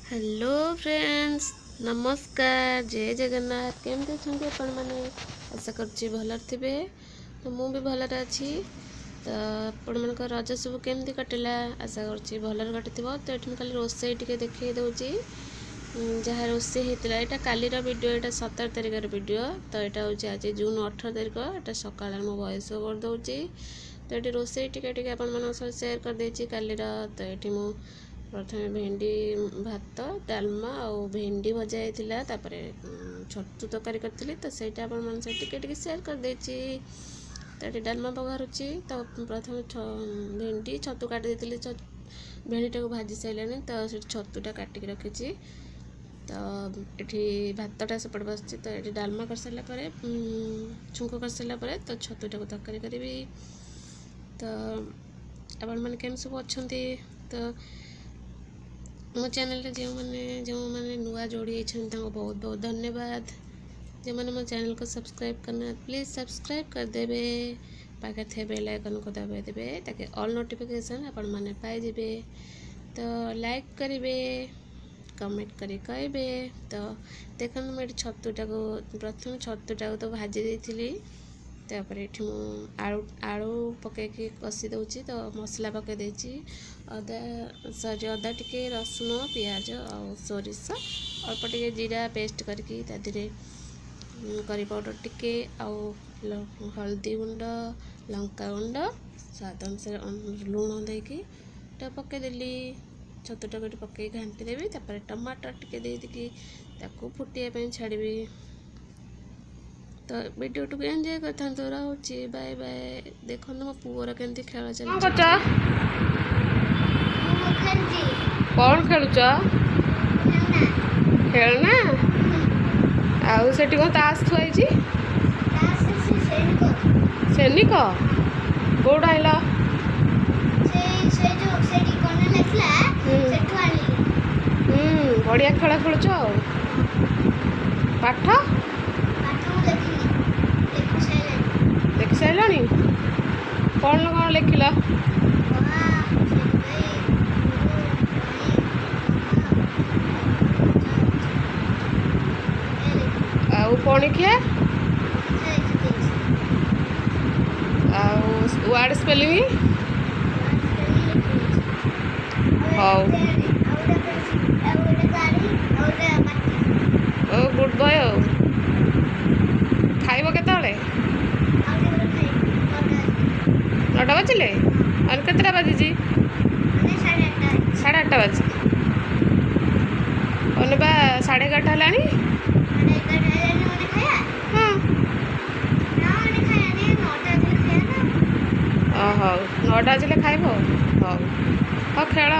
Hello friends, नमस्कार, जय जगन्नाथ। केमती अच्छे आपण मैंने आशा करुँचे भलर थे। तो मु भी भलर अच्छी। तो आपण मान रज सब केमती कटिला आशा करुँचे भलर कटि। तो ये खाली रोसे टे देखी दूँगी जहाँ रोसे होता है। यहाँ कालीर वीडियो, यहाँ 17 तारिखर वीडियो। तो यहाँ हूँ आज जून 18 तारिख। यहाँ सका मो वॉइस ओवर दूँगी। तो ये रोसे टे आपण सेयार करदे कालीर। तो ये मु प्रथम भेंडी भात डालमा और भेंडी भजा होता तापर छतु तरकारी करी। तो सहीटा आप टे सेयार करदे। तो ये डालमा बघारुची। तो प्रथम भेंडी छतु काटी भेंडीटा को भाजी सारे। तो छतुटा काटिक रखी। तो ये भातटा सेपटे बस। तो ये डालमा कर सारापर छुंक कर सारापर तो छतुटा को तरकारी करी। तो आपण मैंने केम सब अच्छा। तो मो चैनल जो मैंने नुआ जोड़ी बहुत बहुत धन्यवाद। जो मैंने मो चैनल को सब्सक्राइब करना प्लीज़ सब्सक्राइब कर देवे। पाखे थे बेल आइकन को दबाई देवे ताकि ऑल नोटिफिकेशन आपण मैंने पाई जाबे। तो लाइक करेंगे, कमेंट करी कहबे। तो देखो मुझे छतुटा को प्रथम छतुटा को तो भाजी देती। तापर ये आलू आलू पकईकि कषि दूची। तो मसला पकई देची अदा अदा टिके रसुण पियाज और सोरिष अल्प टिके जीरा पेस्ट करके तादे करी पाउडर टिके हल्दी गुंड लंका गुंड स्वाद अनुसार लुण देकी पकईदेली। छतुटा को पकई घाटी देवी। तापर टमाटर टिके देकी फुटिया छाड़ी। तो वीडियो टू एंजॉय करथां। रहुची बाय बाय। देखो मो पुअर केमती खेल चल कौन खेलुच खेलना आउ से ताश थुआई सैनिक कौट आइल बढ़िया खेल खेलुच। पाठ देख सारा कौन कौन लिखल पणिखिया वार्ड स्पेलिंग हाँ गुड बॉय। खाइब के 9टा बाजिले और केतटा बाजी 8:30 बाजी बा 11:30 है। हाँ 9टा बाजिले खाइब। हाँ खेल।